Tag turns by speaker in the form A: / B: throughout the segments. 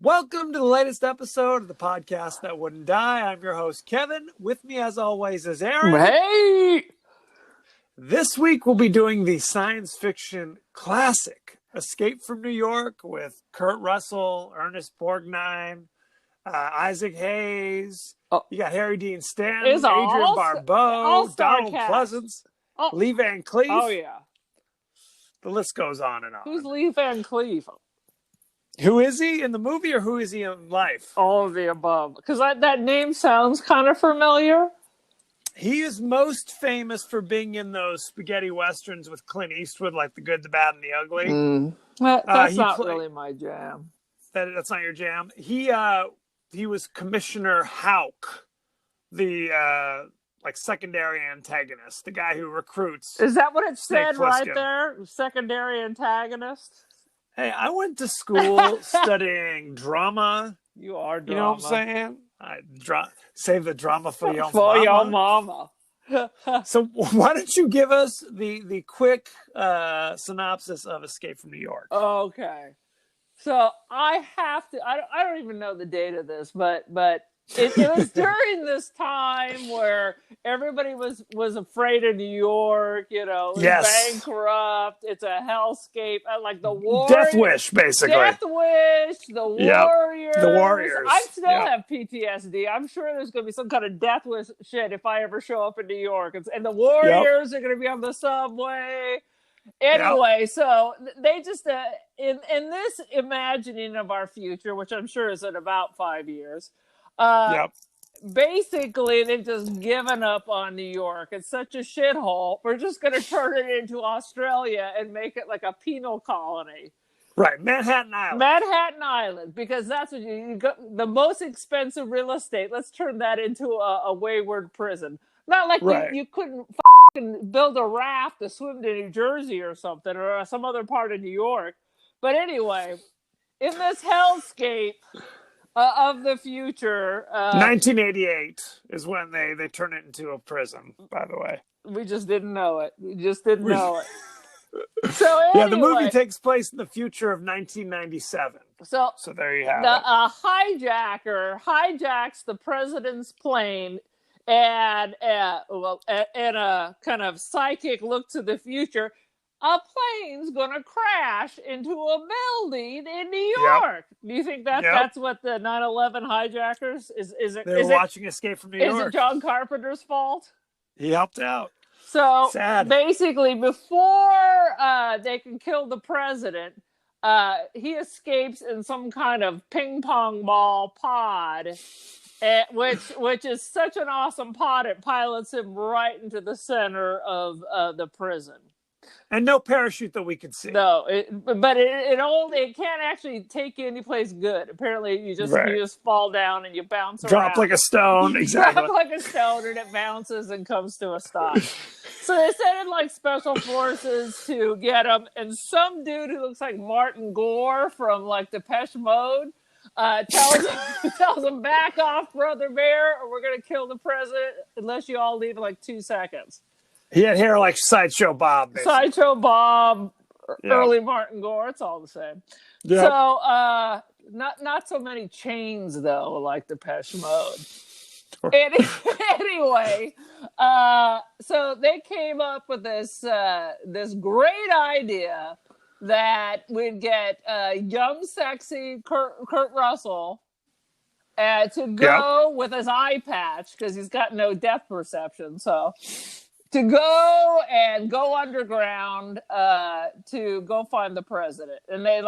A: Welcome to the latest episode of the podcast that wouldn't die. I'm your host, Kevin. With me, as always, is Aaron.
B: Hey!
A: This week, we'll be doing the science fiction classic, Escape from New York, with Kurt Russell, Ernest Borgnine, Isaac Hayes.
B: Oh.
A: You got Harry Dean Stanton,
B: It's
A: Adrian Barbeau, Donald
B: cast.
A: Pleasance,
B: Oh.
A: Lee Van Cleef.
B: Oh, yeah.
A: The list goes on and on.
B: Who's Lee Van Cleef?
A: Who is he in the movie, or who is he in life?
B: All of the above. Because that name sounds kind of familiar.
A: He is most famous for being in those spaghetti westerns with Clint Eastwood, like The Good, the Bad, and the Ugly.
B: That's not really my jam.
A: That's not your jam. He was Commissioner Houck, the secondary antagonist, the guy who recruits.
B: Is that what it said right
A: Plissken.
B: there? Secondary antagonist?
A: Hey, I went to school studying drama.
B: You are drama.
A: You know what I'm saying? Save the drama for your
B: For
A: mama.
B: your mama.
A: So why don't you give us the quick synopsis of Escape from New York?
B: Okay. So I don't even know the date of this, but it was during this time where everybody was afraid of New York, it was bankrupt, it's a hellscape, like the Warriors.
A: Death Wish, basically.
B: Death Wish, the Warriors.
A: The Warriors.
B: I still have PTSD. I'm sure there's going to be some kind of Death Wish shit if I ever show up in New York. And the Warriors are going to be on the subway. Anyway, so they just, in this imagining of our future, which I'm sure is in about 5 years, basically they've just given up on New York. It's such a shithole. We're just going to turn it into Australia and make it like a penal colony.
A: Right, Manhattan Island.
B: Manhattan Island, because that's what you got, the most expensive real estate. Let's turn that into a wayward prison. Not like you couldn't build a raft to swim to New Jersey or something, or some other part of New York. But anyway, in this hellscape of the future,
A: 1988 is when they turn it into a prison. By the way,
B: we just didn't know it. So anyway,
A: the movie takes place in the future of 1997. So there you have it.
B: A hijacker hijacks the president's plane. And in a kind of psychic look to the future, a plane's going to crash into a building in New York. Do you think that's what the 9/11 hijackers is?
A: They're watching Escape from New York.
B: Is it John Carpenter's fault?
A: He helped out.
B: So
A: sad.
B: Basically, before they can kill the president, he escapes in some kind of ping pong ball pod. Which is such an awesome pod, it pilots him right into the center of the prison.
A: And no parachute that we could see.
B: No, it can't actually take you anyplace good. Apparently, you just fall down and you bounce around.
A: Drop like a stone, exactly.
B: Drop like a stone, and it bounces and comes to a stop. So they send in special forces to get him, and some dude who looks like Martin Gore from Depeche Mode tells him, back off, Brother Bear, or we're going to kill the president unless you all leave in 2 seconds.
A: He had hair like Sideshow Bob. Basically.
B: Sideshow Bob, early Martin Gore, it's all the same. Yep. So, not so many chains, though, like Depeche Mode. Anyway, so they came up with this great idea that we'd get young, sexy Kurt Russell to go with his eye patch, because he's got no depth perception. So to go underground to go find the president. And they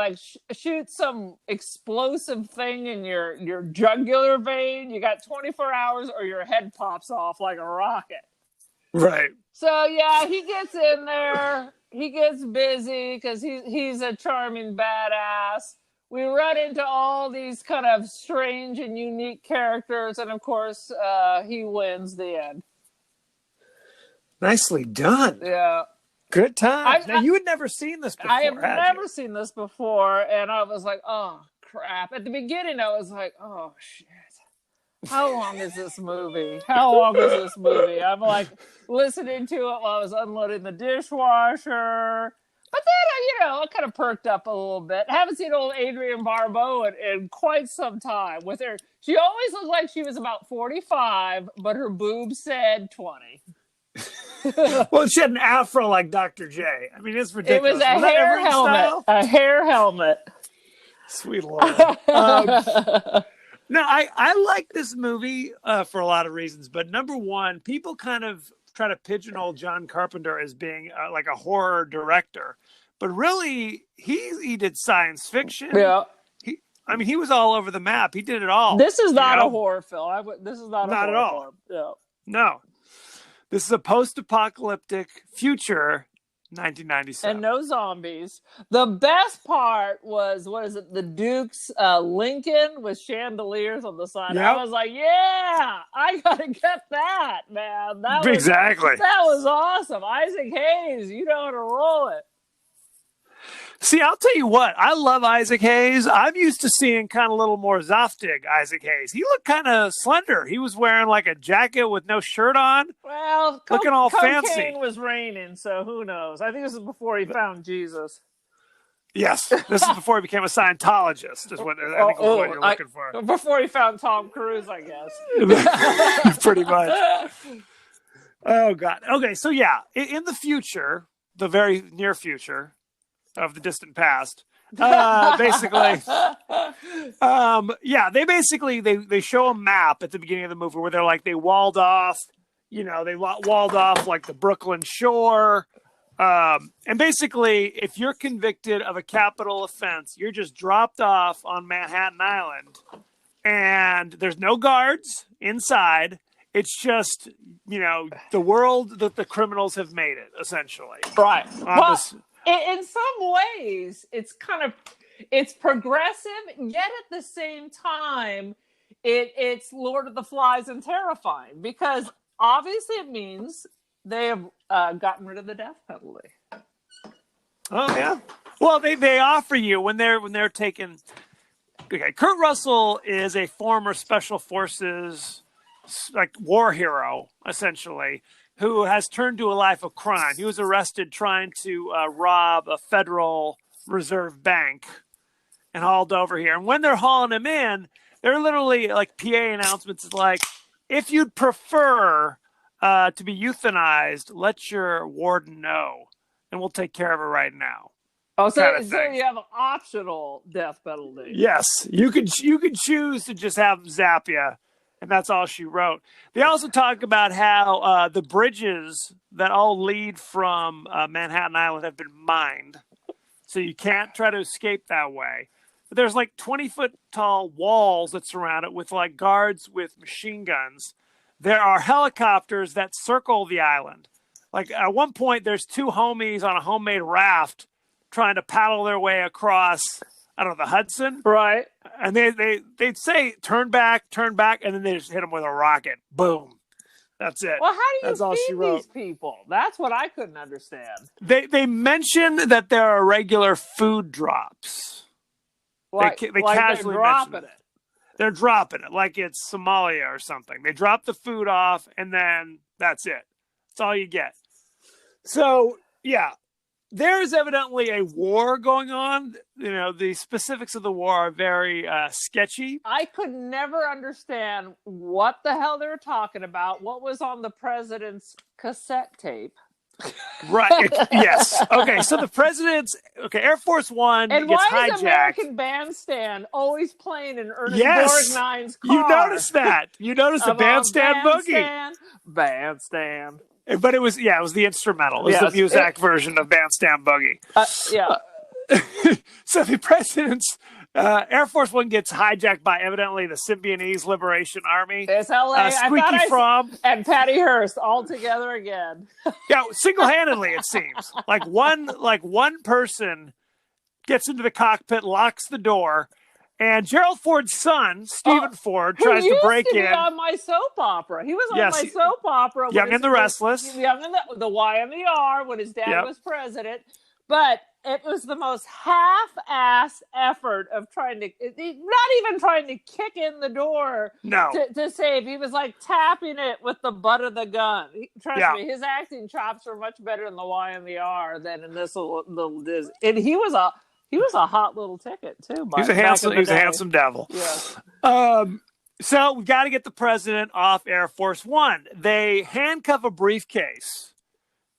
B: shoot some explosive thing in your jugular vein. You got 24 hours or your head pops off like a rocket.
A: Right.
B: So he gets in there. He gets busy because he's a charming badass. We run into all these kind of strange and unique characters, and of course, he wins the end.
A: Nicely done.
B: Yeah.
A: Good time. Now, you had never seen this before,
B: I have never seen this before, and I was like, oh, crap. At the beginning, I was like, oh, shit. How long is this movie? I'm listening to it while I was unloading the dishwasher, But then, it kind of perked up a little bit. Haven't seen old Adrienne Barbeau in quite some time. With her, she always looked like she was about 45, but her boobs said 20.
A: Well, she had an afro like Dr. J. I mean, it's ridiculous.
B: It was a hair helmet. Style? A hair helmet.
A: Sweet Lord. No, I like this movie for a lot of reasons. But number one, people kind of try to pigeonhole John Carpenter as being like a horror director. But really, he did science fiction.
B: Yeah.
A: He was all over the map. He did it all.
B: This is not a horror film. This is not
A: at all.
B: Film. Yeah.
A: No. This is a post-apocalyptic future, 1997.
B: And no zombies. The best part was, the Duke's Lincoln with chandeliers on the side. Yep. I was like, yeah, I got to get that, man.
A: Exactly.
B: That was awesome. Isaac Hayes, you know how to roll it.
A: See, I'll tell you what. I love Isaac Hayes. I'm used to seeing kind of a little more Zoftig Isaac Hayes. He looked kind of slender. He was wearing like a jacket with no shirt on.
B: Well,
A: looking all fancy.
B: Cocaine was raining, so who knows? I think this is before he found Jesus.
A: Yes, this is before he became a Scientologist. Is what I think what you're looking for.
B: Before he found Tom Cruise, I guess.
A: Pretty much. Oh God. Okay, so yeah, in the future, the very near future of the distant past, basically, they show a map at the beginning of the movie where they're like they walled off like the Brooklyn shore, and basically if you're convicted of a capital offense, you're just dropped off on Manhattan Island, and there's no guards inside. It's just the world that the criminals have made it, essentially.
B: Right. In some ways, it's progressive, yet at the same time, it's Lord of the Flies and terrifying, because obviously it means they have gotten rid of the death penalty.
A: Oh yeah. Well, they offer you when they're taken. Okay, Kurt Russell is a former special forces like war hero, essentially, who has turned to a life of crime. He was arrested trying to rob a Federal Reserve Bank and hauled over here. And when they're hauling him in, they're literally like PA announcements like, if you'd prefer to be euthanized, let your warden know, and we'll take care of it right now.
B: Oh, so you have an optional death penalty.
A: Yes, you could choose to just have them zap you. And that's all she wrote. They also talk about how the bridges that all lead from Manhattan Island have been mined. So you can't try to escape that way. But there's like 20-foot tall walls that surround it with like guards with machine guns. There are helicopters that circle the island. Like at one point, there's two homies on a homemade raft trying to paddle their way across, I don't know, the Hudson.
B: Right.
A: And they'd say, turn back, and then they just hit them with a rocket. Boom. That's it.
B: Well, how do you feed these people? That's what I couldn't understand.
A: They mention that there are regular food drops.
B: Like,
A: they casually
B: they're dropping
A: it. They're dropping it like it's Somalia or something. They drop the food off, and then that's it. That's all you get. So, yeah. There's evidently a war going on. The specifics of the war are very sketchy.
B: I could never understand what the hell they were talking about. What was on the president's cassette tape?
A: Right. Yes. Okay. So the president's Air Force One
B: and
A: gets
B: why
A: hijacked.
B: Is American Bandstand always playing in Ernest Borgnine's car?
A: You noticed that. You noticed the bandstand boogie.
B: Bandstand.
A: But it was the instrumental. It was the Muzak version of Bandstand Boogie.
B: Yeah.
A: So the president's Air Force One gets hijacked by evidently the Symbionese Liberation Army.
B: It's LA.
A: Squeaky Fromm
B: and Patty Hearst all together again.
A: Yeah, single-handedly it seems. Like one person gets into the cockpit, locks the door, and Gerald Ford's son, Stephen Ford, tries to break in.
B: He was on my soap opera. He was on my soap opera.
A: Young and the Restless.
B: Young and the Y and the R when his dad was president. But it was the most half-ass effort of trying to, not even trying to kick in the door to save. He was like tapping it with the butt of the gun. Trust me, his acting chops are much better in the Y and the R than in this little Disney. And he was a hot little ticket too.
A: He was a handsome devil.
B: Yeah.
A: So we got to get the president off Air Force One. They handcuff a briefcase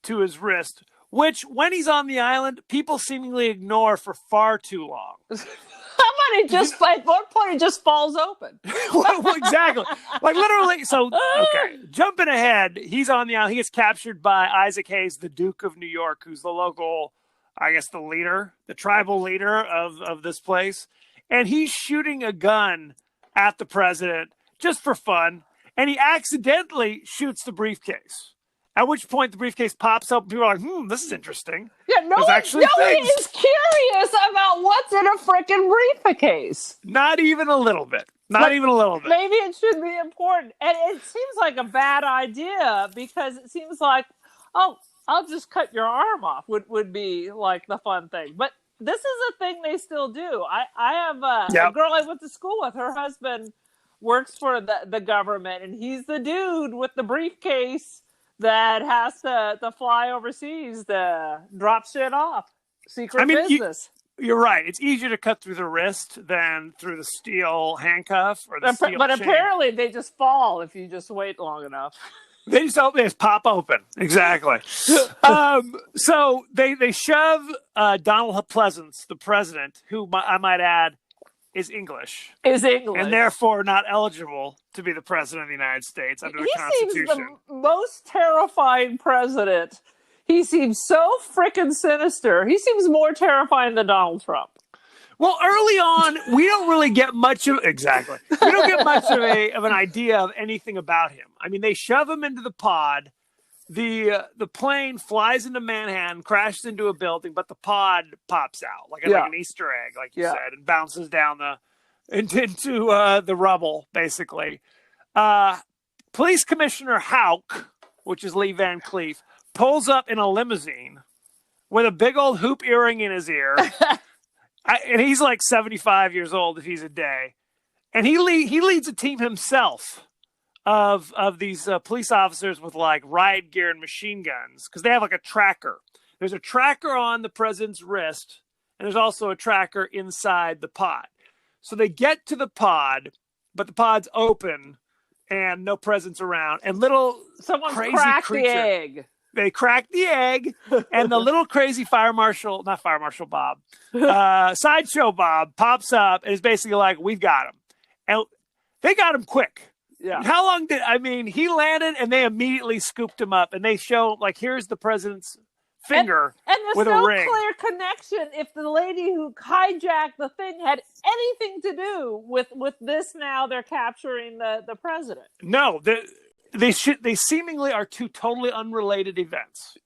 A: to his wrist, which, when he's on the island, people seemingly ignore for far too long.
B: How about it just, at one point, it just falls open?
A: Well, exactly. Like, literally, so, okay, jumping ahead, he's on the island. He gets captured by Isaac Hayes, the Duke of New York, who's the local, I guess, the tribal leader of this place. And he's shooting a gun at the president just for fun. And he accidentally shoots the briefcase. At which point the briefcase pops up and people are like, this is interesting.
B: Yeah, nobody is curious about what's in a freaking briefcase.
A: Not even a little bit. Even a little bit.
B: Maybe it should be important. And it seems like a bad idea because it seems like, oh, I'll just cut your arm off would be like the fun thing. But this is a thing they still do. I have a girl I went to school with. Her husband works for the government, and he's the dude with the briefcase that has to fly overseas to drop shit off. Secret business.
A: You're right. It's easier to cut through the wrist than through the steel handcuff or the steel chain.
B: Apparently they just fall if you just wait long enough.
A: They just pop open. Exactly. So they shove Donald Pleasance, the president, who I might add is English. And therefore not eligible to be the president of the United States under the Constitution.
B: He seems the most terrifying president. He seems so freaking sinister. He seems more terrifying than Donald Trump.
A: Well, early on, we don't really get much of... Exactly. We don't get much of an idea of anything about him. I mean, they shove him into the pod. The plane flies into Manhattan, crashes into a building, but the pod pops out like an Easter egg, like you said, and bounces down into the rubble, basically. Police Commissioner Houck, which is Lee Van Cleef, pulls up in a limousine with a big old hoop earring in his ear. And he's like 75 years old if he's a day. And he leads a team himself of these police officers with like riot gear and machine guns, because they have like a tracker. There's a tracker on the president's wrist, and there's also a tracker inside the pod. So they get to the pod, but the pod's open and no president's around. And
B: someone's
A: crazy
B: cracked
A: creature,
B: the egg.
A: They crack the egg, and the little crazy Sideshow Bob pops up and is basically like, we've got him. And they got him quick.
B: Yeah.
A: How long he landed and they immediately scooped him up, and they show, like, here's the president's finger with a ring.
B: And there's no clear connection if the lady who hijacked the thing had anything to do with this. Now they're capturing the president.
A: No, they seemingly are two totally unrelated events.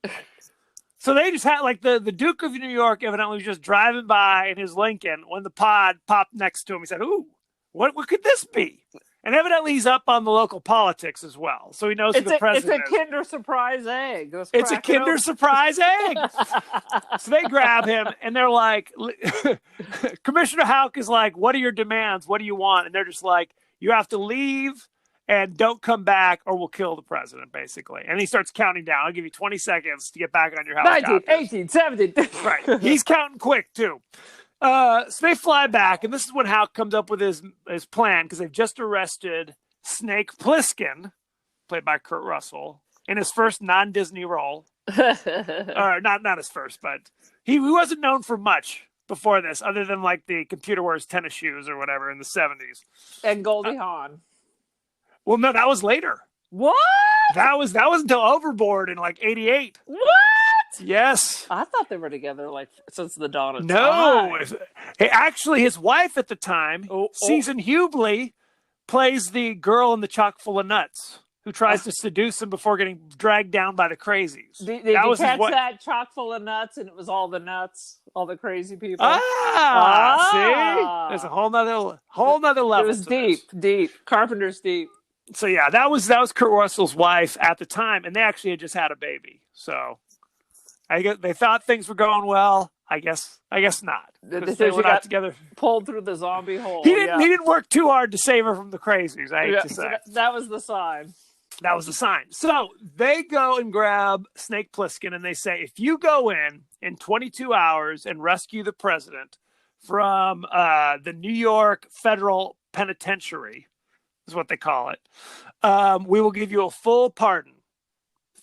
A: So they just had, like, the Duke of New York evidently was just driving by in his Lincoln when the pod popped next to him. He said, "Ooh, what could this be?" And evidently he's up on the local politics as well. So he knows who the president is.
B: It's a Kinder Surprise egg.
A: It's a Kinder Surprise egg. So they grab him and they're like, Commissioner Houck is like, "What are your demands? What do you want?" And they're just like, "You have to leave and don't come back or we'll kill the president," basically. And he starts counting down. "I'll give you 20 seconds to get back on your helicopter."
B: 19, 18, 17.
A: Right. He's counting quick, too. So they fly back, and this is when Houck comes up with his plan, because they've just arrested Snake Plissken, played by Kurt Russell, in his first non-Disney role. Or not his first, but he wasn't known for much before this, other than like the Computer Wears Tennis Shoes or whatever in the 70s.
B: And Goldie Hawn.
A: Well, no, that was later.
B: What?
A: That was until Overboard in like 88.
B: What?
A: Yes.
B: I thought they were together like since the dawn of time.
A: No. Actually, his wife at the time, Susan Hubley, plays the girl in The Chock full of Nuts, who tries to seduce him before getting dragged down by the crazies.
B: Did you catch that Chock full of nuts, and it was all the nuts, all the crazy people?
A: See? There's a whole nother level.
B: It was deep. Carpenter's deep.
A: So yeah, that was Kurt Russell's wife at the time, and they actually had just had a baby. So they thought things were going well. I guess not.
B: They were not together. Pulled through the zombie hole.
A: He didn't work too hard to save her from the crazies, I hate to say.
B: So that was the sign.
A: That was the sign. So they go and grab Snake Plissken and they say, if you go in 22 hours and rescue the president from the New York Federal Penitentiary, is what they call it, we will give you a full pardon.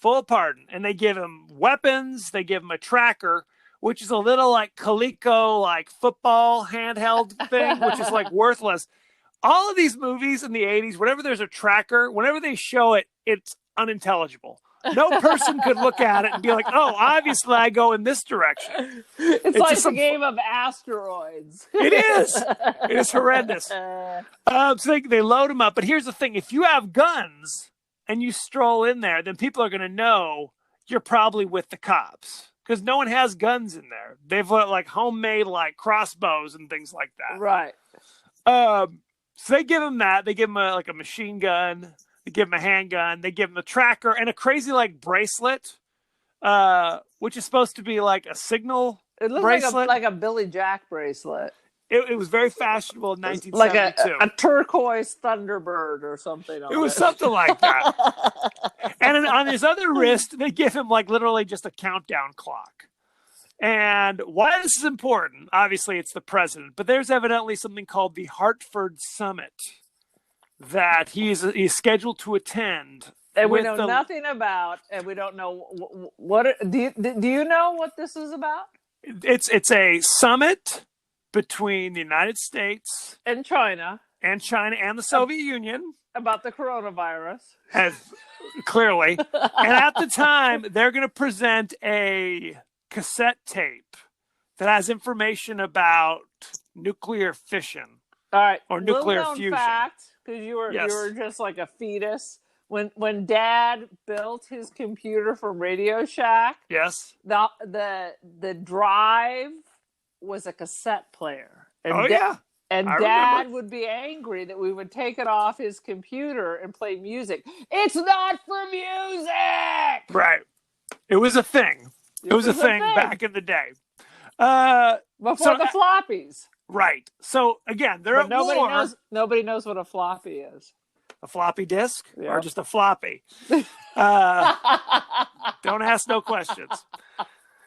A: Full pardon. And they give him weapons. They give him a tracker, which is a little like Coleco, like football handheld thing, which is like worthless. All of these movies in the 80s, whenever there's a tracker, whenever they show it, it's unintelligible. No person could look at it and be like, oh, obviously I go in this direction.
B: It's like a game of asteroids.
A: It is. It is horrendous. So they load them up. But here's the thing. If you have guns and you stroll in there, then people are going to know you're probably with the cops. Because no one has guns in there. They've got like homemade like crossbows and things like that.
B: Right.
A: So they give him that. They give him a machine gun. They give him a handgun. They give him a tracker and a crazy like bracelet, which is supposed to be like a signal bracelet.
B: It looks like a Billy Jack bracelet.
A: It was very fashionable in 1972.
B: Like a turquoise Thunderbird or something.
A: It was something like that. And on his other wrist, they give him like literally just a countdown clock. And why this is important, obviously it's the president, but there's evidently something called the Hartford Summit that he's scheduled to attend.
B: And we know nothing about, and we don't know what do you know what this is about?
A: It's a summit between the United States
B: and China
A: and the Soviet Union
B: about the coronavirus.
A: Clearly. And at the time, they're going to present a cassette tape that has information about nuclear fission.
B: All right.
A: Or nuclear fusion.
B: Fact, because you were just like a fetus. When Dad built his computer for Radio Shack,
A: yes,
B: the drive was a cassette player. And And Dad would be angry that we would take it off his computer and play music. It's not for music! Right.
A: It was a thing. It was a thing back in the day.
B: Before the floppies.
A: Right. So, again,
B: nobody knows what a floppy is.
A: A floppy disk? Yeah. Or just a floppy? Don't ask no questions.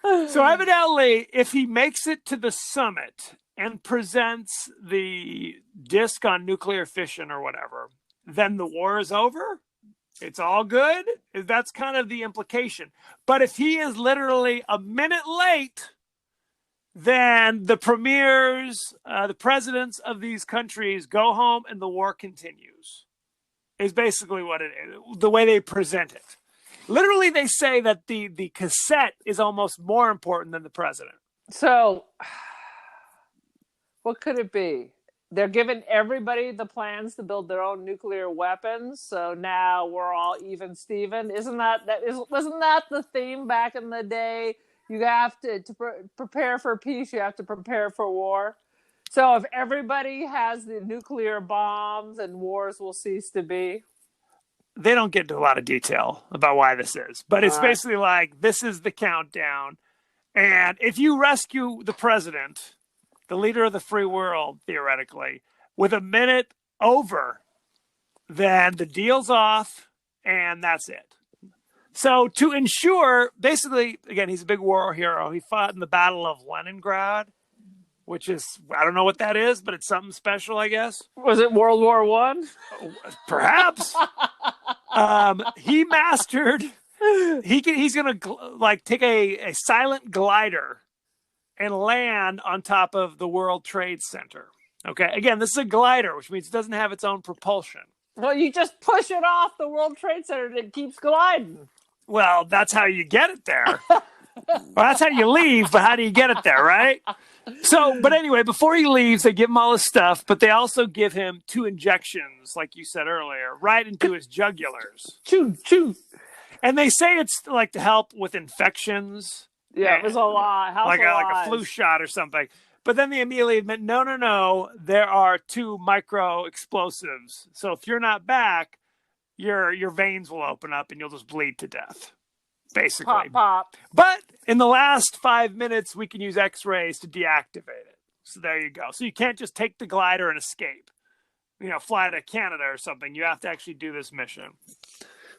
A: So, evidently, if he makes it to the summit and presents the disc on nuclear fission or whatever, then the war is over. It's all good. That's kind of the implication. But if he is literally a minute late, then the premiers, the presidents of these countries go home and the war continues. Is basically what it is, the way they present it. Literally, they say that the cassette is almost more important than the president.
B: So, what could it be? They're giving everybody the plans to build their own nuclear weapons, so now we're all even Steven. Wasn't that the theme back in the day? You have to prepare for peace, you have to prepare for war. So if everybody has the nuclear bombs, then wars will cease to be.
A: They don't get into a lot of detail about why this is, but it's basically like, this is the countdown. And if you rescue the president, the leader of the free world, theoretically, with a minute over, then the deal's off, and that's it. So to ensure, basically, again, he's a big war hero. He fought in the Battle of Leningrad, which is, I don't know what that is, but it's something special, I guess.
B: Was it World War I?
A: Perhaps. He mastered, he's going to like take a silent glider and land on top of the World Trade Center. Okay. Again, this is a glider, which means it doesn't have its own propulsion.
B: Well, you just push it off the World Trade Center and it keeps gliding.
A: Well, that's how you get it there. Well, that's how you leave, but how do you get it there, right? So, but anyway, before he leaves, they give him all his stuff, but they also give him 2 injections, like you said earlier, right into his jugulars.
B: Choo, choo.
A: And they say it's like to help with infections.
B: Yeah, it was a lot.
A: Like a flu shot or something. But then they immediately admit, no, there are 2 micro explosives. So if you're not back, your veins will open up and you'll just bleed to death. basically.
B: Pop, pop.
A: But in the last 5 minutes, we can use X-rays to deactivate it. So there you go. So you can't just take the glider and escape, fly to Canada or something. You have to actually do this mission.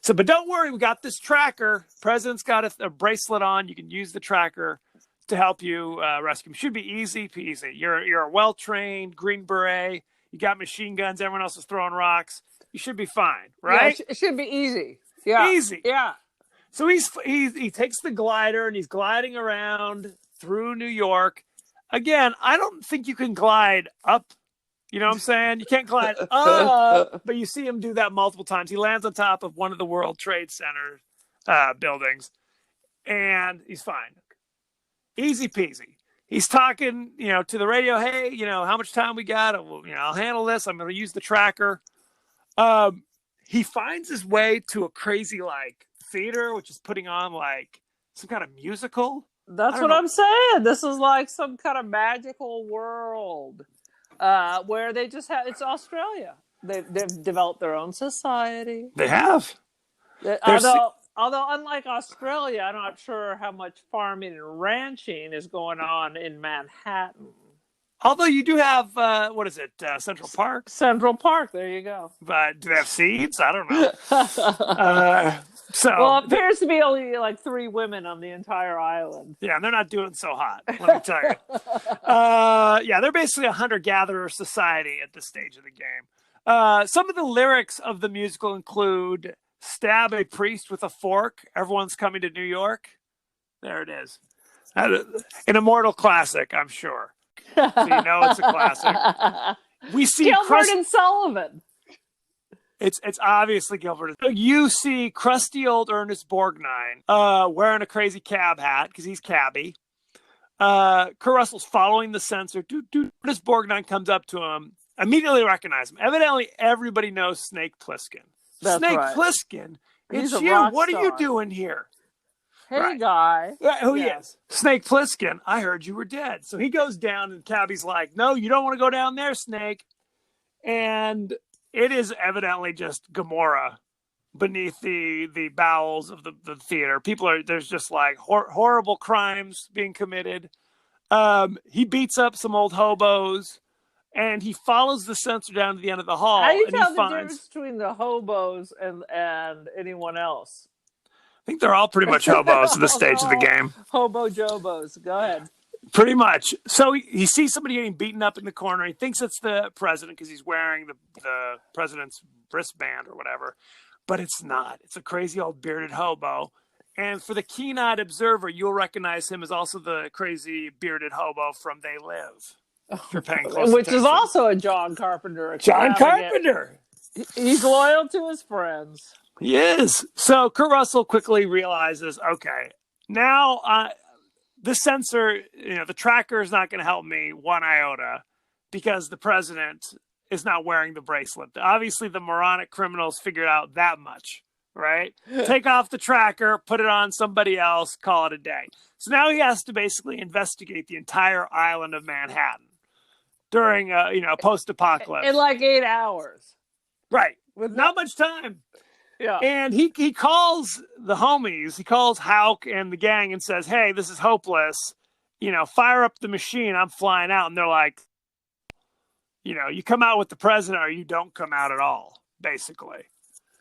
A: So, but don't worry, we got this tracker. President's got a bracelet on. You can use the tracker to help you rescue him. Should be easy peasy. You're a well-trained Green Beret. You got machine guns. Everyone else is throwing rocks. You should be fine, right?
B: Yeah, it should be easy. Yeah.
A: Easy.
B: Yeah.
A: So he takes the glider and he's gliding around through New York. Again, I don't think you can glide up. You know what I'm saying? You can't glide up, but you see him do that multiple times. He lands on top of one of the World Trade Center buildings, and he's fine. Easy peasy. He's talking, to the radio. Hey, how much time we got? I'll handle this. I'm going to use the tracker. He finds his way to a crazy theater, which is putting on some kind of musical.
B: That's what I'm saying. This is like some kind of magical world where they just have. It's Australia. They've developed their own society.
A: They have.
B: Although, unlike Australia, I'm not sure how much farming and ranching is going on in Manhattan.
A: Although you do have, Central Park?
B: Central Park, there you go.
A: But do they have seeds? I don't know.
B: Well, it appears to be only 3 women on the entire island.
A: Yeah, and they're not doing so hot, let me tell you. They're basically a hunter-gatherer society at this stage of the game. Some of the lyrics of the musical include, stab a priest with a fork, everyone's coming to New York. There it is. An immortal classic, I'm sure. So it's a classic. We see
B: Gilbert and Sullivan.
A: It's obviously Gilbert. You see crusty old Ernest Borgnine wearing a crazy cab hat because he's cabby. Kurt Russell's following the censor. Ernest Borgnine comes up to him, immediately recognizes him. Evidently, everybody knows Snake Plissken.
B: That's
A: Snake
B: right.
A: Plissken,
B: He's
A: it's
B: a
A: you.
B: rock
A: What
B: star.
A: Are you doing here?
B: Hey,
A: right.
B: guy.
A: Who he is? Snake Plissken. I heard you were dead. So he goes down, and Cabby's like, no, you don't want to go down there, Snake. And it is evidently just Gomorrah beneath the bowels of the theater. There's just horrible crimes being committed. He beats up some old hobos, and he follows the censor down to the end of the hall.
B: How do you
A: and
B: tell the difference between the hobos and anyone else?
A: I think they're all pretty much hobos at this stage of the game.
B: Hobo jobos. Go ahead.
A: Pretty much. So he sees somebody getting beaten up in the corner. He thinks it's the president because he's wearing the president's wristband or whatever. But it's not. It's a crazy old bearded hobo. And for the keen-eyed observer, you'll recognize him as also the crazy bearded hobo from They Live. If you're paying close
B: Which
A: attention.
B: is also a John Carpenter.
A: John Carpenter.
B: He's loyal to his friends.
A: He is. So Kurt Russell quickly realizes, okay, now the censor, the tracker is not going to help me one iota because the president is not wearing the bracelet. Obviously, the moronic criminals figured out that much, right? Take off the tracker, put it on somebody else, call it a day. So now he has to basically investigate the entire island of Manhattan during a post-apocalypse.
B: In 8 hours.
A: Right. With not much time.
B: Yeah.
A: And he calls the homies, he calls Hauk and the gang and says, hey, this is hopeless. Fire up the machine. I'm flying out. And they're like, you come out with the president or you don't come out at all, basically.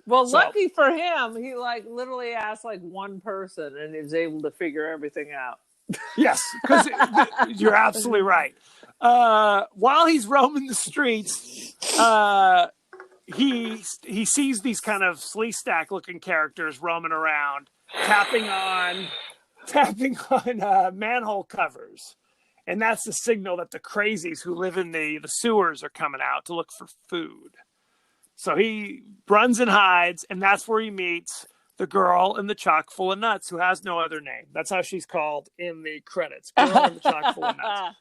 B: Well, lucky for him, he literally asked one person and he was able to figure everything out.
A: Yes, because you're absolutely right. While he's roaming the streets, he sees these kind of Sleestack looking characters roaming around, tapping on manhole covers. And that's the signal that the crazies who live in the sewers are coming out to look for food. So he runs and hides, and that's where he meets the girl in the chock full of nuts who has no other name. That's how she's called in the credits. Girl in the chock full of nuts.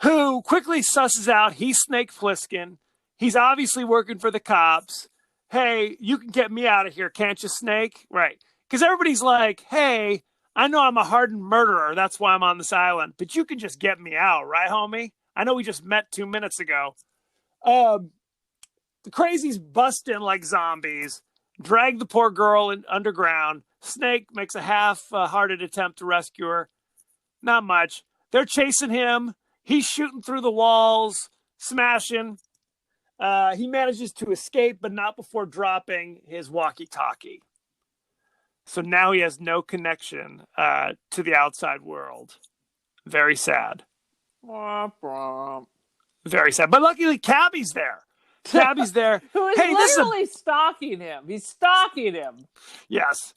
A: Who quickly susses out he's Snake Plissken. He's obviously working for the cops. Hey, you can get me out of here, can't you, Snake? Right. Because everybody's like, hey, I know I'm a hardened murderer. That's why I'm on this island. But you can just get me out, right, homie? I know we just met 2 minutes ago. The crazies bust in like zombies, drag the poor girl underground. Snake makes a half-hearted attempt to rescue her. Not much. They're chasing him. He's shooting through the walls, smashing. He manages to escape, but not before dropping his walkie-talkie. So now he has no connection to the outside world. Very sad. Very sad. But luckily, Cabby's there. Cabby's there.
B: Who is literally stalking him. He's stalking him.
A: Yes.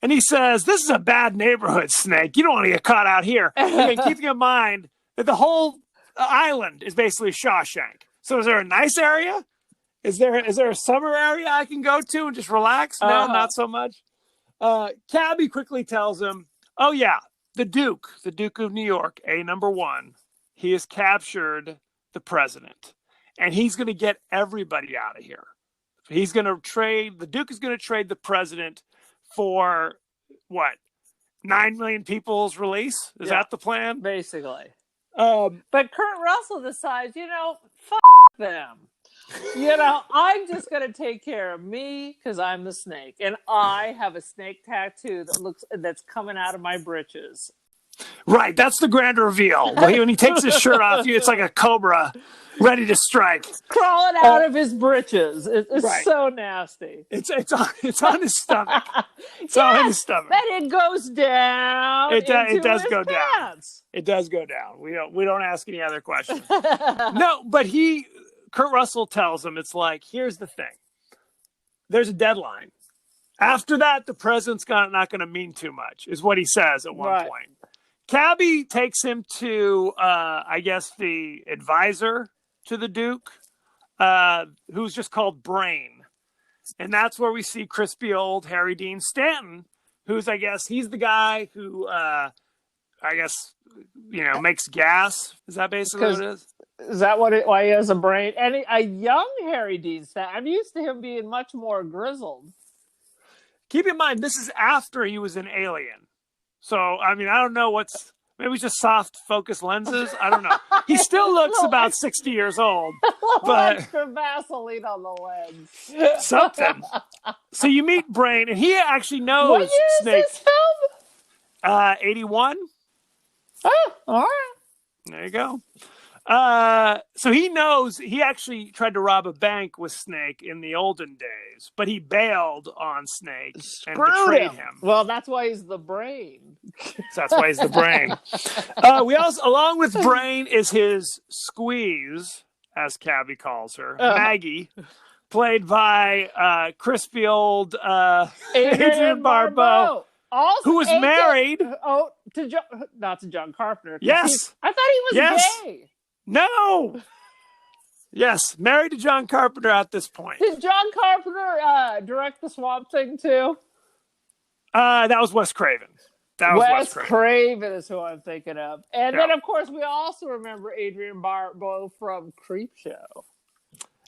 A: And he says, this is a bad neighborhood, Snake. You don't want to get caught out here. Again, keeping in mind that the whole island is basically Shawshank. So is there a nice area? Is there a summer area I can go to and just relax? No, not so much. Cabby quickly tells him, oh, yeah, the Duke of New York, #1, he has captured the president. And he's going to get everybody out of here. The Duke is going to trade the president for, what, 9 million people's release? Is that the plan?
B: Basically. But Kurt Russell decides, fuck them. I'm just going to take care of me because I'm the snake. And I have a snake tattoo that's coming out of my britches.
A: Right, that's the grand reveal. When he takes his shirt off, it's like a cobra ready to strike.
B: Crawling out of his britches. It's so nasty.
A: It's on his stomach. It's on his stomach.
B: Then it goes down.
A: It does go
B: pants.
A: down. It does go down. We don't ask any other questions. No, but Kurt Russell tells him, it's like, here's the thing. There's a deadline. After that, the president's not going to mean too much, is what he says at one point. Cabby takes him to, I guess, the advisor to the Duke, who's just called Brain. And that's where we see crispy old Harry Dean Stanton, who's, I guess, he's the guy who, makes gas. Is that basically what it is?
B: Is that why he has a brain? And a young Harry Dean Stanton. I'm used to him being much more grizzled.
A: Keep in mind, this is after he was an Alien. So, I mean, I don't know maybe just soft focus lenses. I don't know. He still looks about 60 years old. But
B: extra Vaseline on the lens.
A: Something. So you meet Brain, and he actually knows
B: what year
A: Snake.
B: Is this film?
A: 81.
B: Oh, all right.
A: There you go. So he actually tried to rob a bank with Snake in the olden days, but he bailed on Snake and betrayed him.
B: Well, that's why he's the brain.
A: That's why he's the brain. We also, along with Brain, is his squeeze, as Cabby calls her, Maggie, played by crispy old Adrienne Barbeau.
B: Also,
A: who was married?
B: Not to John Carpenter.
A: Yes,
B: I thought he was gay.
A: No. Yes, married to John Carpenter at this point.
B: Did John Carpenter direct the Swamp Thing too?
A: That was Wes Craven.
B: Wes Craven is who I'm thinking of. And then, of course, we also remember Adrienne Barbeau from Creepshow.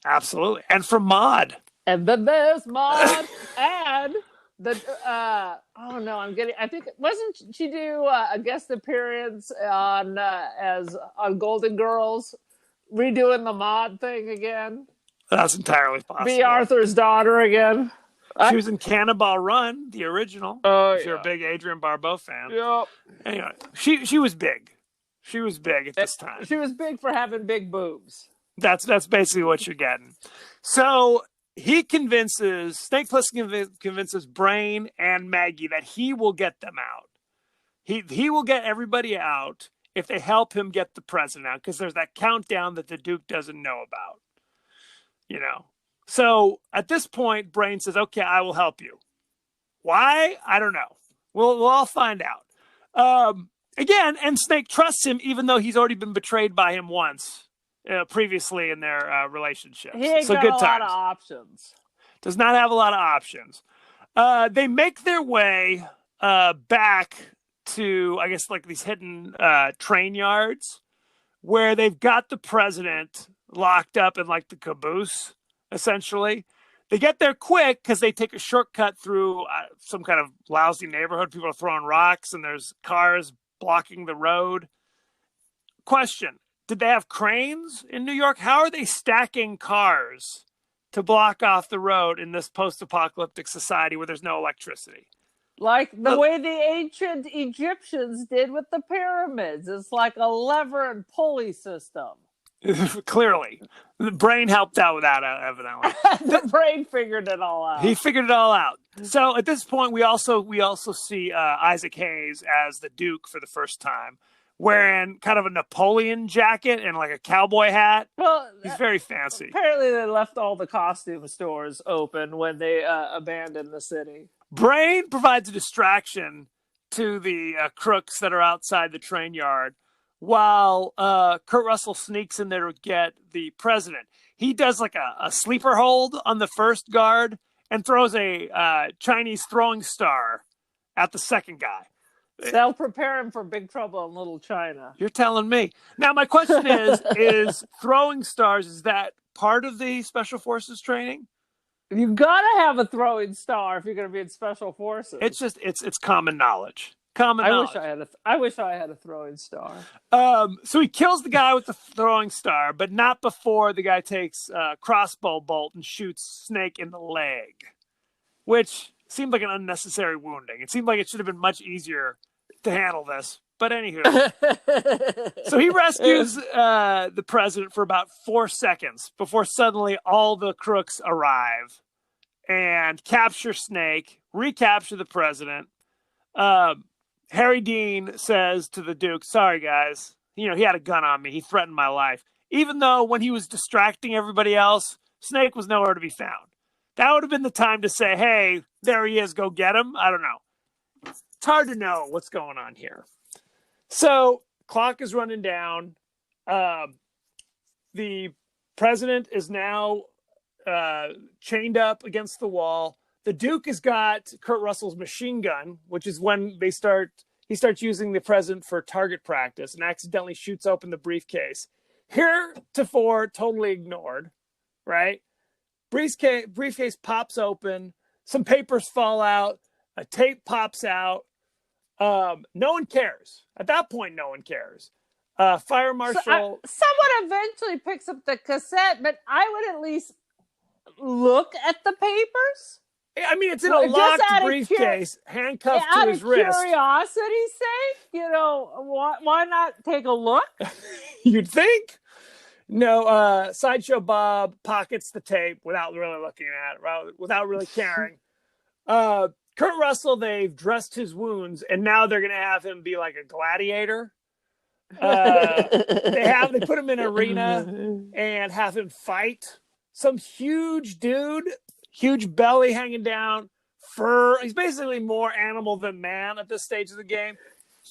A: Absolutely. And from Maude.
B: And then there's Maude. And wasn't she do a guest appearance on Golden Girls, redoing the Maude thing again?
A: That's entirely possible.
B: Be Arthur's daughter again.
A: She was in Cannonball Run, the original.
B: Oh,
A: you're a big Adrienne Barbeau fan.
B: Yep.
A: Anyway, she was big. She was big at this time.
B: She was big for having big boobs.
A: That's basically what you're getting. So Snake convinces Brain and Maggie that he will get them out. He will get everybody out if they help him get the president out, because there's that countdown that the Duke doesn't know about. So at this point, Brain says, okay, I will help you. Why? I don't know. We'll all find out. Again, and Snake trusts him, even though he's already been betrayed by him once previously in their relationship.
B: He ain't got a lot of options.
A: Does not have a lot of options. They make their way back to, I guess, like these hidden train yards where they've got the president locked up in like the caboose, essentially. They get there quick because they take a shortcut through some kind of lousy neighborhood. People are throwing rocks and there's cars blocking the road. Question: did they have cranes in New York? How are they stacking cars to block off the road in this post-apocalyptic society where there's no electricity?
B: Like the way the ancient Egyptians did with the pyramids. It's like a lever and pulley system.
A: Clearly. The brain helped out with that, evidently.
B: The brain figured it all out.
A: He figured it all out. So at this point, we also see Isaac Hayes as the Duke for the first time, wearing kind of a Napoleon jacket and like a cowboy hat.
B: Well,
A: he's very fancy.
B: Apparently, they left all the costume stores open when they abandoned the city.
A: Brain provides a distraction to the crooks that are outside the train yard, while Kurt Russell sneaks in there to get the president. He does like a sleeper hold on the first guard and throws a Chinese throwing star at the second guy.
B: They'll prepare him for big trouble in Little China.
A: You're telling me. Now, my question is throwing stars, is that part of the Special Forces training?
B: You gotta have a throwing star if you're gonna be in Special Forces.
A: It's just it's common knowledge. I
B: wish I had a throwing star.
A: So he kills the guy with the throwing star, but not before the guy takes a crossbow bolt and shoots Snake in the leg, which seemed like an unnecessary wounding. It seemed like it should have been much easier to handle this. But anywho, so he rescues the president for about 4 seconds before suddenly all the crooks arrive and capture Snake, recapture the president. Harry Dean says to the Duke, sorry, guys, he had a gun on me. He threatened my life. Even though when he was distracting everybody else, Snake was nowhere to be found. That would have been the time to say, hey, there he is, go get him. I don't know. It's hard to know what's going on here. So, clock is running down. The president is now chained up against the wall. The Duke has got Kurt Russell's machine gun, which is when he starts using the president for target practice and accidentally shoots open the briefcase. Heretofore, totally ignored, right? Briefcase pops open. Some papers fall out. A tape pops out. No one cares. At that point, no one cares. Fire marshal.
B: Someone eventually picks up the cassette, but I would at least look at the papers.
A: I mean, it's in a locked briefcase, handcuffed to his wrist.
B: Out of curiosity's sake, why not take a look?
A: You'd think. No, Sideshow Bob pockets the tape without really looking at it, without really caring. Kurt Russell, they've dressed his wounds, and now they're going to have him be like a gladiator. They put him in an arena and have him fight some huge dude, huge belly hanging down, fur. He's basically more animal than man at this stage of the game.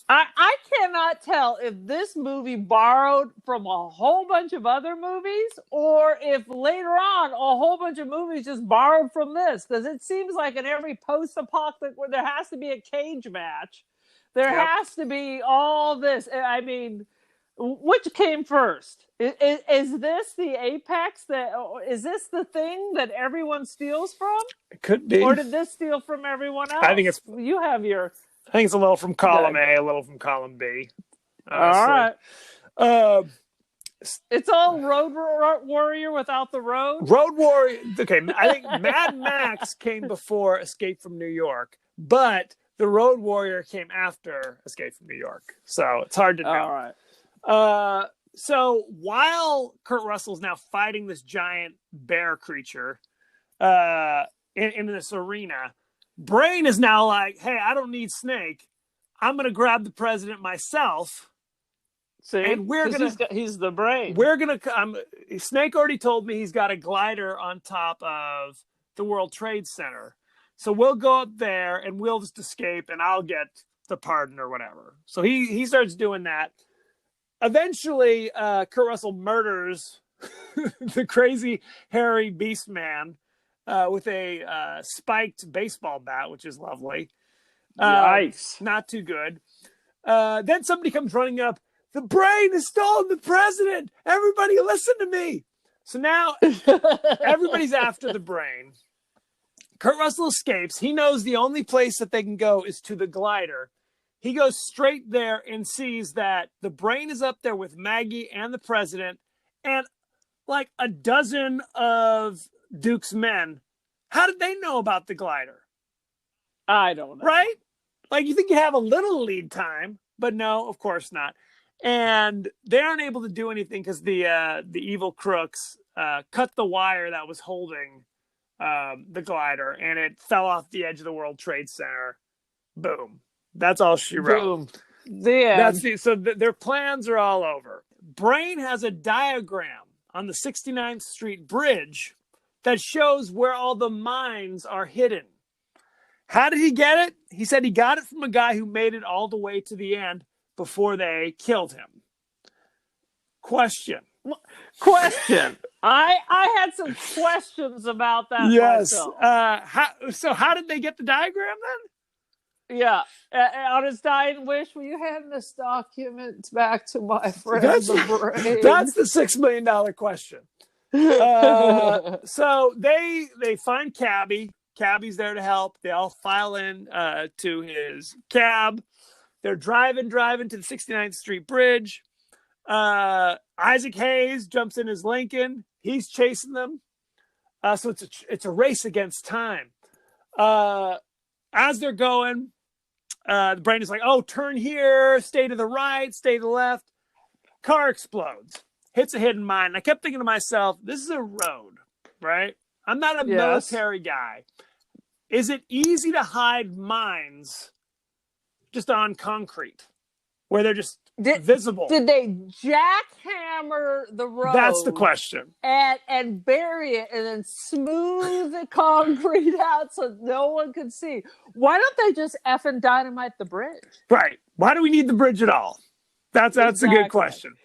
B: I cannot tell if this movie borrowed from a whole bunch of other movies or if later on a whole bunch of movies just borrowed from this, because it seems like in every post-apocalyptic where there has to be a cage match, there has to be all this. I mean, which came first? Is this the apex? Is this the thing that everyone steals from?
A: It could be.
B: Or did this steal from everyone else?
A: I think it's...
B: You have your...
A: I think it's a little from column A, a little from column B.
B: Honestly. All right. It's all Road Warrior without the road?
A: Road Warrior. Okay, I think Mad Max came before Escape from New York, but the Road Warrior came after Escape from New York. So it's hard to know.
B: All right.
A: So while Kurt Russell's now fighting this giant bear creature in this arena, Brain is now like, hey, I don't need Snake. I'm going to grab the president myself.
B: See, and he's the Brain.
A: Snake already told me he's got a glider on top of the World Trade Center. So we'll go up there and we'll just escape and I'll get the pardon or whatever. So he starts doing that. Eventually, Kurt Russell murders the crazy hairy beast man with a spiked baseball bat, which is lovely.
B: Nice.
A: Not too good. Then somebody comes running up. The Brain has stolen the president. Everybody listen to me. So now everybody's after the Brain. Kurt Russell escapes. He knows the only place that they can go is to the glider. He goes straight there and sees that the Brain is up there with Maggie and the president and like a dozen of Duke's men. How did they know about the glider?
B: I don't know.
A: Right? Like, you think you have a little lead time, but no, of course not. And they aren't able to do anything because the evil crooks cut the wire that was holding the glider, and it fell off the edge of the World Trade Center. Boom. That's all she wrote.
B: Boom. The end.
A: So their plans are all over. Brain has a diagram on the 69th Street Bridge that shows where all the mines are hidden. How did he get it? He said he got it from a guy who made it all the way to the end before they killed him. Question.
B: I had some questions about that.
A: Yes.
B: Myself.
A: How did they get the diagram then?
B: Yeah. On his dying wish, will you hand this document back to my friend the Brain?
A: That's the $6 million question. So they find Cabby. Cabby's there to help. They all file in to his cab. They're driving to the 69th Street Bridge. Isaac Hayes jumps in his Lincoln. He's chasing them. So it's a race against time. As they're going, the Brain is like, oh, turn here, stay to the right, stay to the left. Car explodes, hits a hidden mine. And I kept thinking to myself, this is a road, right? I'm not a military guy. Is it easy to hide mines just on concrete where they're just visible?
B: Did they jackhammer the road?
A: That's the question.
B: And bury it and then smooth the concrete out so no one could see. Why don't they just effing dynamite the bridge?
A: Right. Why do we need the bridge at all? That's exactly a good question.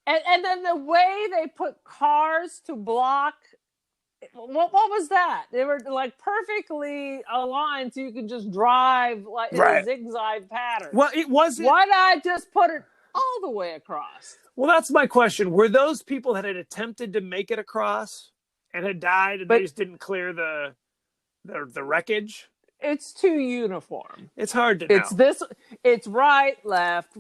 B: And then the way they put cars to block, what was that? They were like perfectly aligned so you could just drive like in a zigzag pattern.
A: Well, it wasn't.
B: Why not just put it all the way across?
A: Well, that's my question. Were those people that had attempted to make it across and had died and they just didn't clear the wreckage?
B: It's too uniform.
A: It's hard to know.
B: It's right, left.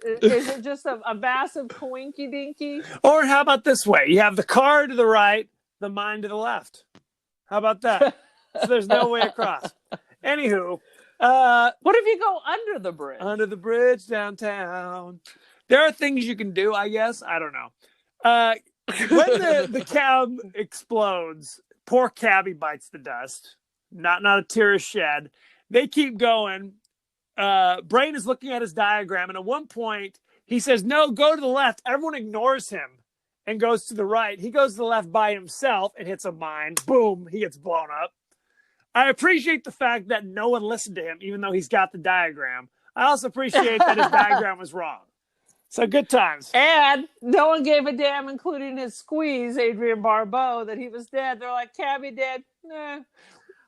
B: Is it just a massive coinky dinky?
A: Or how about this way? You have the car to the right, the mine to the left. How about that? So there's no way across. Anywho.
B: What if you go under the bridge?
A: Under the bridge downtown. There are things you can do, I guess. I don't know. When the cab explodes, poor Cabby bites the dust. Not a tear is shed. They keep going. Brain is looking at his diagram, and at one point he says, "No, go to the left." Everyone ignores him and goes to the right. He goes to the left by himself and hits a mine. Boom, he gets blown up. I appreciate the fact that no one listened to him, even though he's got the diagram. I also appreciate that his diagram was wrong. So good times.
B: And no one gave a damn, including his squeeze, Adrian Barbeau, that he was dead. They're like, Cabby dead? Nah.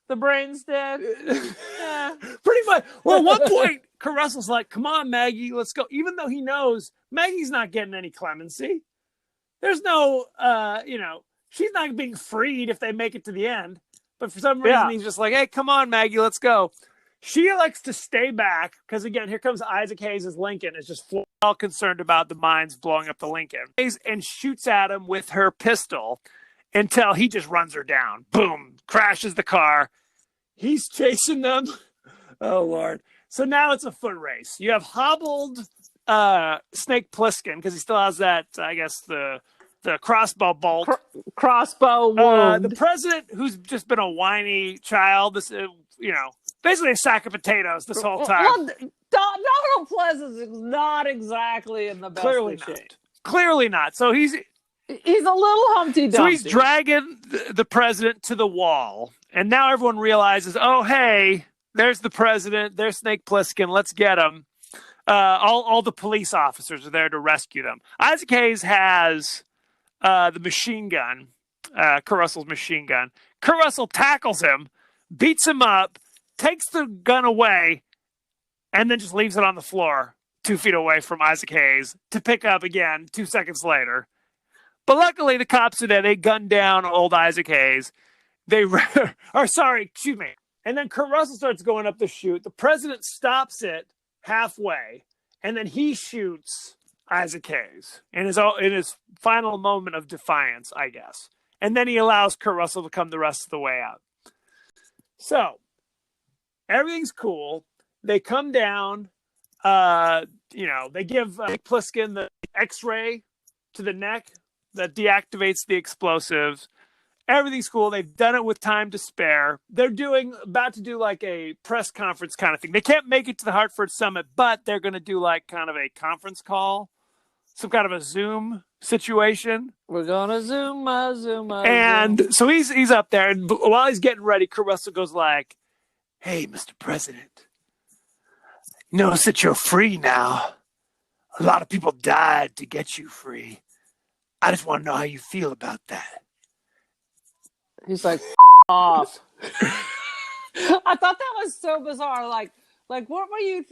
B: The Brain's dead? Yeah.
A: Pretty much. Well, at one point, Kurt Russell's like, come on, Maggie, let's go. Even though he knows Maggie's not getting any clemency. There's no, she's not being freed if they make it to the end. But for some reason, he's just like, hey, come on, Maggie, let's go. She elects to stay back because, again, here comes Isaac Hayes' Lincoln. Is just all concerned about the mines blowing up the Lincoln. And shoots at him with her pistol until he just runs her down. Boom. Crashes the car. He's chasing them. Oh, Lord. So now it's a foot race. You have hobbled Snake Plissken because he still has that, I guess, the crossbow bolt.
B: Crossbow wound.
A: The president, who's just been a whiny child, this, basically a sack of potatoes this whole time.
B: Well, Donald Pleasance is not exactly in the best of shape.
A: Clearly not. So he's
B: a little Humpty Dumpty.
A: So he's dragging the president to the wall. And now everyone realizes, oh, hey, there's the president. There's Snake Plissken. Let's get him. All the police officers are there to rescue them. Isaac Hayes has the machine gun, Kurt Russell's machine gun. Kurt Russell tackles him, beats him up, takes the gun away, and then just leaves it on the floor 2 feet away from Isaac Hayes to pick up again 2 seconds later. But luckily, the cops are there. They gun down old Isaac Hayes. Excuse me. And then Kurt Russell starts going up the chute. The president stops it halfway, and then he shoots Isaac Hayes in his final moment of defiance, I guess. And then he allows Kurt Russell to come the rest of the way out. So, Everything's cool. They come down. They give Nick Plissken the X-ray to the neck that deactivates the explosives. Everything's cool. They've done it with time to spare. They're about to do like a press conference kind of thing. They can't make it to the Hartford Summit, but they're going to do like kind of a conference call, some kind of a Zoom situation.
B: We're going to Zoom.
A: And so he's up there, and while he's getting ready, Kurt Russell goes like, "Hey, Mr. President, notice that you're free now. A lot of people died to get you free. I just want to know how you feel about that."
B: He's like, off. I thought that was so bizarre. Like, what were you?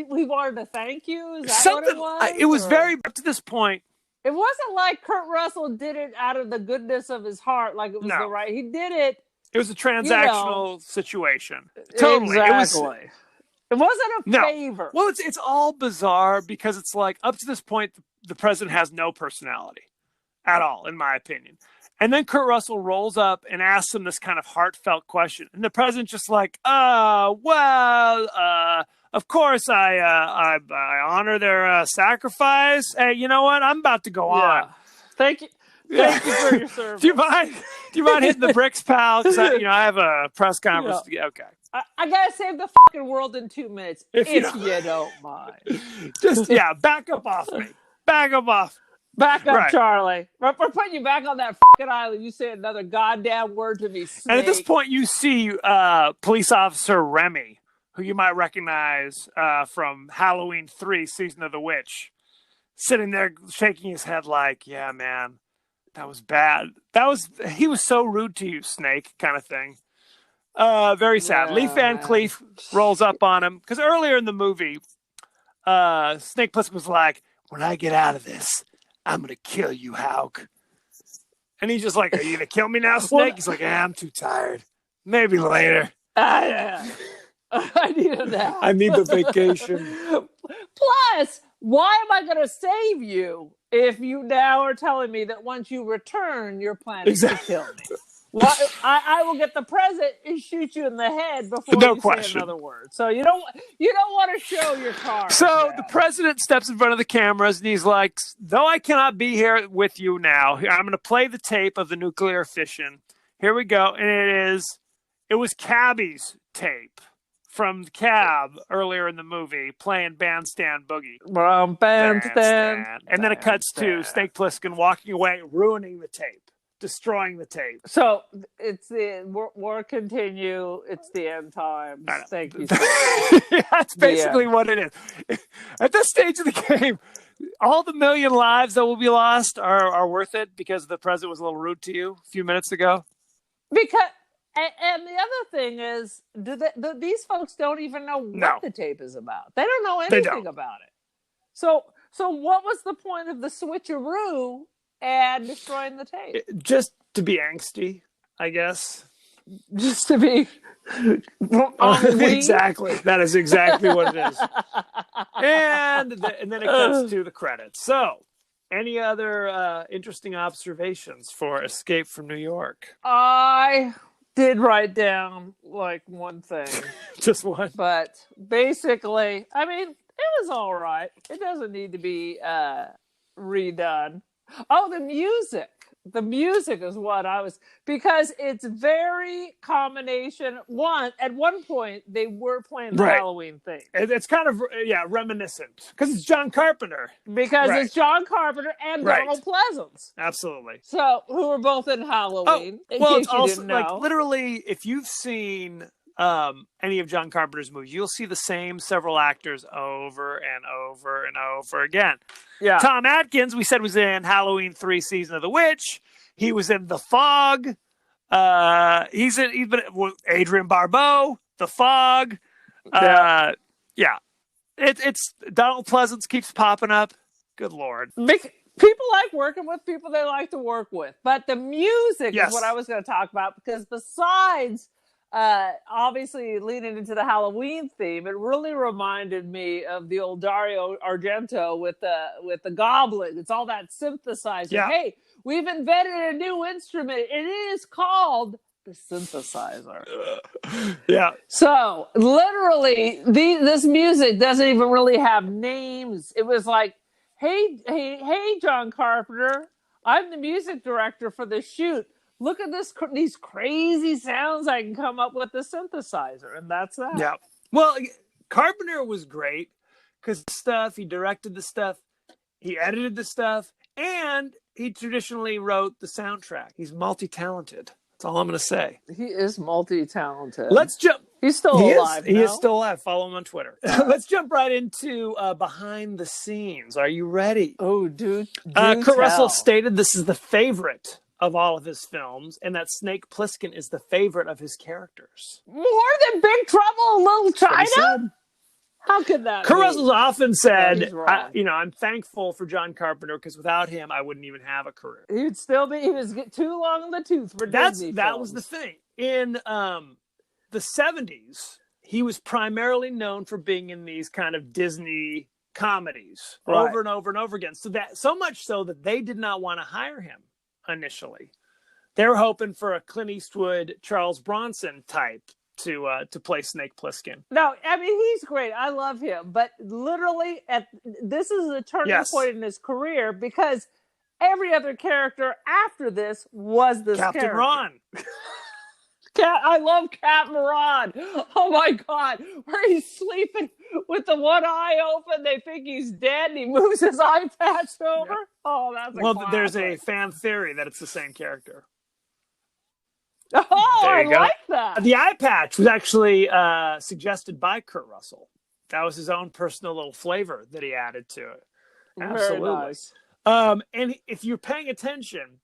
B: We wanted to thank you. Is that
A: something?
B: What it was?
A: It was very up to this point.
B: It wasn't like Kurt Russell did it out of the goodness of his heart. Like it was the right. He did it.
A: It was a transactional situation. Totally.
B: Exactly. It wasn't a favor.
A: Well, it's all bizarre because it's like up to this point, the president has no personality at all, in my opinion. And then Kurt Russell rolls up and asks him this kind of heartfelt question. And the president's just like, of course I honor their sacrifice. Hey, you know what? I'm about to go on.
B: Thank you. Thank you for your service.
A: Do you mind hitting the bricks, pal? Because I have a press conference to get. Okay.
B: I gotta save the fucking world in 2 minutes if you don't mind.
A: Just back up off me. Back up off.
B: Back up, right. Charlie. We're putting you back on that fucking island. You say another goddamn word to me, snake.
A: And at this point, you see police officer Remy, who you might recognize from Halloween 3, Season of the Witch, sitting there shaking his head like, "Yeah, man, that was bad. He was so rude to you, Snake," kind of thing. Very sad. Leif Van Cleef rolls up on him because earlier in the movie, Snake Plissken was like, "When I get out of this, I'm going to kill you, Hauk." And he's just like, "Are you going to kill me now, Snake?" He's like, "I'm too tired. Maybe later."
B: I needed that.
A: I need the vacation.
B: Plus, why am I going to save you if you now are telling me that once you return, you're planning to kill me? Well, I will get the present and shoot you in the head before you say another word. So you don't want to show your card.
A: So the president steps in front of the cameras and he's like, "Though I cannot be here with you now, I'm going to play the tape of the nuclear fission. Here we go." And it was Cabby's tape from Cab earlier in the movie playing Bandstand Boogie.
B: Bandstand.
A: And then it cuts to Snake Plissken walking away, ruining the tape. Destroying the tape.
B: So it's the war continue. It's the end times. Thank you.
A: That's basically what it is. At this stage of the game, all the million lives that will be lost are worth it because the president was a little rude to you a few minutes ago.
B: Because and the other thing is, these folks don't even know what the tape is about. They don't know anything about it. So what was the point of the switcheroo and destroying the tape?
A: Just to be angsty, I guess.
B: Just to be
A: exactly. That is exactly what it is. And then it cuts to the credits. So, any other interesting observations for Escape from New York?
B: I did write down like one thing.
A: Just one?
B: But basically, I mean, it was all right. It doesn't need to be redone. Oh, the music. The music is what because it's very combination. At one point, they were playing the Halloween thing.
A: It's kind of, reminiscent. Because it's John Carpenter.
B: Because it's John Carpenter and Donald Pleasence.
A: Absolutely.
B: So, who were both in Halloween.
A: It's also, like, literally, if you've seen any of John Carpenter's movies, you'll see the same several actors over and over and over again.
B: Yeah.
A: Tom Atkins, we said, was in Halloween 3, Season of the Witch. He was in The Fog. He's been with Adrian Barbeau, The Fog. It's Donald Pleasence keeps popping up. Good Lord.
B: People like working with people they like to work with. But the music is what I was going to talk about, because besides obviously leading into the Halloween theme, it really reminded me of the old Dario Argento with the Goblin. It's all that synthesizer. Yeah. Hey, we've invented a new instrument. It is called the synthesizer.
A: Yeah.
B: So literally, this music doesn't even really have names. It was like, hey, John Carpenter, I'm the music director for the shoot. Look at these crazy sounds I can come up with the synthesizer, and that's that.
A: Yeah. Well, Carpenter was great because he directed the stuff, he edited the stuff, and he traditionally wrote the soundtrack. He's multi-talented. That's all I'm going to say.
B: He is multi-talented.
A: Let's jump.
B: He's still alive.
A: He is still alive. Follow him on Twitter. Let's jump right into behind the scenes. Are you ready?
B: Oh, dude.
A: Kurt Russell stated this is the favorite of all of his films, and that Snake Plissken is the favorite of his characters.
B: More than Big Trouble in Little China? How could that
A: Kurt Russell's often said,
B: no,
A: I'm thankful for John Carpenter because without him, I wouldn't even have a career.
B: He was too long in the tooth for Disney
A: That
B: films.
A: was the thing. In the 70s, he was primarily known for being in these kind of Disney comedies over and over and over again. So much so that they did not want to hire him initially. They were hoping for a Clint Eastwood, Charles Bronson type to play Snake Plissken.
B: No, I mean, he's great. I love him. But literally, this is a turning point in his career because every other character after this was this
A: Captain
B: character.
A: Ron.
B: I love Captain Ron. Oh, my God. Where he's sleeping with the one eye open. They think he's dead, and he moves his eye patch over. Yep. Oh, that's a classic.
A: There's a fan theory that it's the same character.
B: Oh, I like that.
A: The eye patch was actually suggested by Kurt Russell. That was his own personal little flavor that he added to it. Absolutely.
B: Very nice.
A: And if you're paying attention,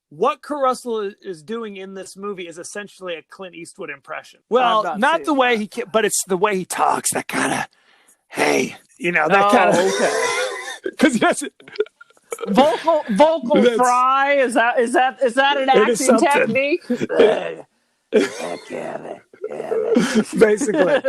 A: what Kurt Russell is doing in this movie is essentially a Clint Eastwood impression. Well, not the way but it's the way he talks. That kind of, hey, that kind of.
B: Okay.
A: Because he doesn't.
B: Vocal fry, is that an acting technique?
A: Basically.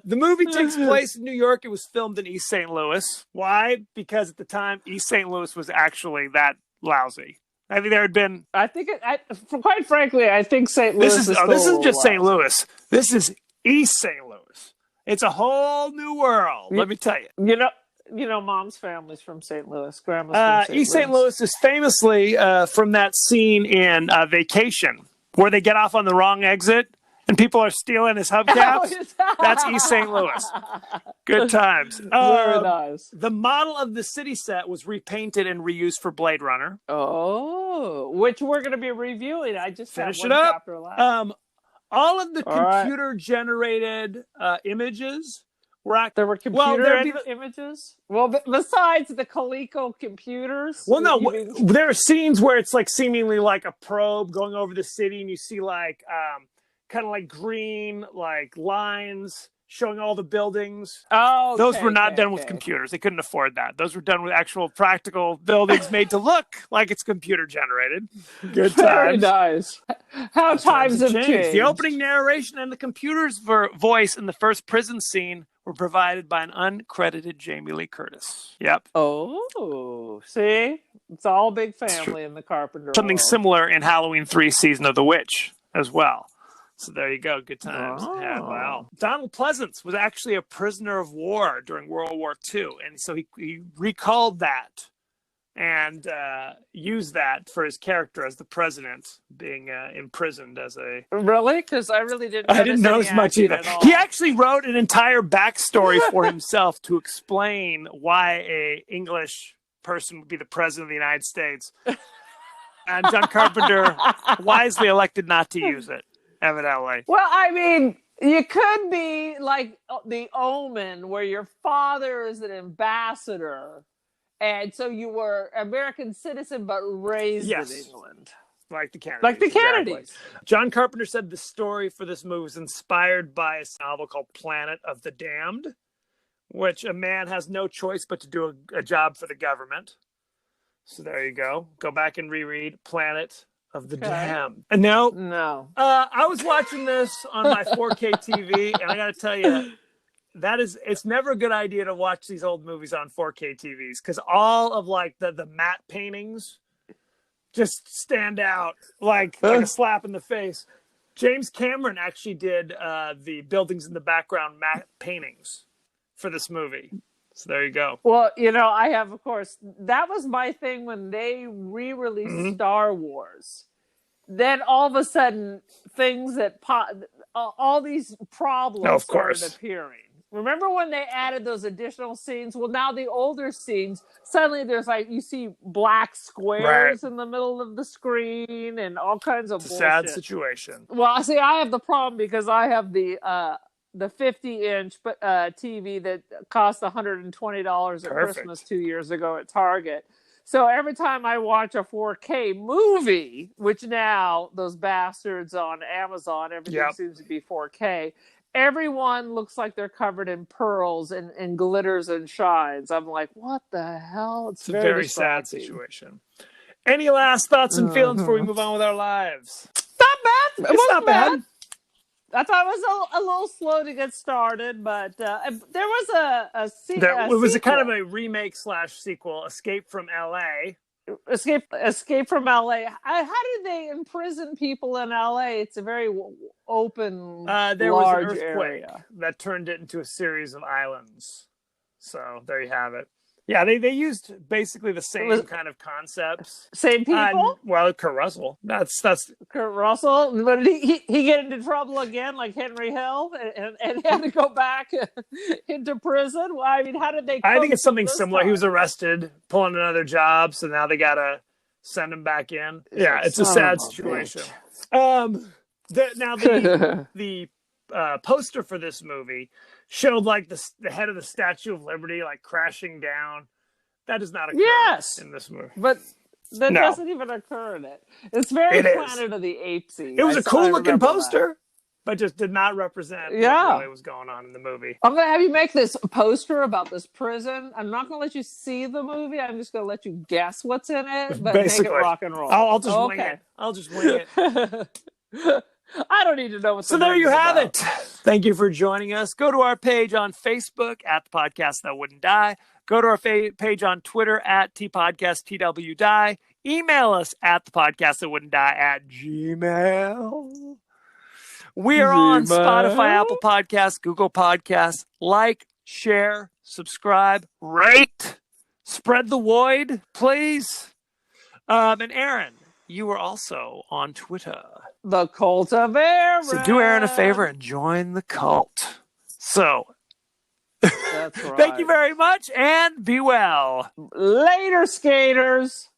A: The movie takes place in New York. It was filmed in East St. Louis. Why? Because at the time, East St. Louis was actually that lousy. I think there had been.
B: Quite frankly, I think St. Louis is
A: this is just St. Louis. This is East St. Louis. It's a whole new world. Let me tell you.
B: Mom's family's from St. Louis. Grandma's from St. Louis.
A: East St. Louis is famously from that scene in Vacation where they get off on the wrong exit and people are stealing his hubcaps. That's East St. Louis. Good times.
B: Very nice.
A: The model of the city set was repainted and reused for Blade Runner.
B: Oh, which we're going to be reviewing. I just
A: finished it up. All of the computer-generated images.
B: There were computer images? Well, besides the Coleco computers?
A: Well, no, there are scenes where it's like seemingly like a probe going over the city and you see like kind of like green like lines showing all the buildings.
B: Oh,
A: those were not done with computers. They couldn't afford that. Those were done with actual practical buildings made to look like it's computer generated. Good times.
B: Very nice. How times have changed.
A: The opening narration and the computer's voice in the first prison scene were provided by an uncredited Jamie Lee Curtis. Yep.
B: Oh, see? It's all big family in the Carpenter
A: Something
B: world.
A: similar in Halloween 3 Season of the Witch as well. So there you go. Good times.
B: Oh.
A: Yeah, wow. Donald Pleasance was actually a prisoner of war during World War II. And so he recalled that and used that for his character as the president being imprisoned as a...
B: Really? Because I really didn't
A: notice much either. He actually wrote an entire backstory for himself to explain why a English person would be the president of the United States. And John Carpenter wisely elected not to use it. Evidently.
B: Well, I mean, you could be like the Omen, where your father is an ambassador, and so you were American citizen but raised in England.
A: Like the Kennedys.
B: Like the Kennedys.
A: Exactly. John Carpenter said the story for this movie was inspired by a novel called Planet of the Damned, which a man has no choice but to do a job for the government. So there you go. Go back and reread Planet of the Damned. And
B: no.
A: I was watching this on my 4K TV, and I got to tell you, it's never a good idea to watch these old movies on 4K TVs because all of like the matte paintings just stand out like a slap in the face. James Cameron actually did the buildings in the background matte paintings for this movie. So there you go.
B: Well, I have, of course, that was my thing when they re-released Star Wars. Then all of a sudden, things that all these problems started appearing. Remember when they added those additional scenes? Well, now the older scenes, suddenly there's you see black squares in the middle of the screen and all kinds of bullshit.
A: It's a sad situation.
B: Well, see, I have the problem because I have the 50-inch TV that cost $120 at Christmas 2 years ago at Target. So every time I watch a 4K movie, which now those bastards on Amazon, everything seems to be 4K, everyone looks like they're covered in pearls and glitters and shines. I'm like, what the hell?
A: It's a very sad situation. Any last thoughts and feelings before we move on with our lives?
B: Not bad.
A: It's not bad.
B: I thought it was a little slow to get started, but there was a sequel.
A: It was a kind of a remake / sequel, Escape from L.A.
B: Escape from L.A. How do they imprison people in L.A.? It's a very open,
A: there
B: large
A: was an earthquake
B: area
A: that turned it into a series of islands. So there you have it. Yeah, they used basically the same kind of concepts.
B: Same people?
A: Well, Kurt Russell. That's
B: Kurt Russell. But did he get into trouble again, like Henry Hill, and had to go back into prison? Well, I mean, how did they?
A: I think it's something similar. He was arrested, pulling another job, so now they gotta send him back in. Yeah, it's a sad situation. The poster for this movie showed like the head of the Statue of Liberty like crashing down. That does not occur in this movie.
B: But that doesn't even occur in it. It's very Planet of the Apes-y.
A: It was a cool looking poster, but just did not represent what really was going on in the movie.
B: I'm going to have you make this poster about this prison. I'm not going to let you see the movie. I'm just going to let you guess what's in it, but make it rock and roll.
A: I'll just wing it. I'll just wing it.
B: I don't need to know what's
A: so there you have it. Thank you for joining us. Go to our page on Facebook at The Podcast That Wouldn't Die. Go to our page on Twitter at TPodcastTWDie. Email us at thepodcastthatwouldn'tdie@gmail. We are on Spotify, Apple Podcasts, Google Podcasts. Like, share, subscribe, rate, spread the void, please. And Aaron, you were also on Twitter.
B: The Cult of Aaron.
A: So do Aaron a favor and join the cult. So,
B: that's right.
A: Thank you very much and be well.
B: Later, skaters.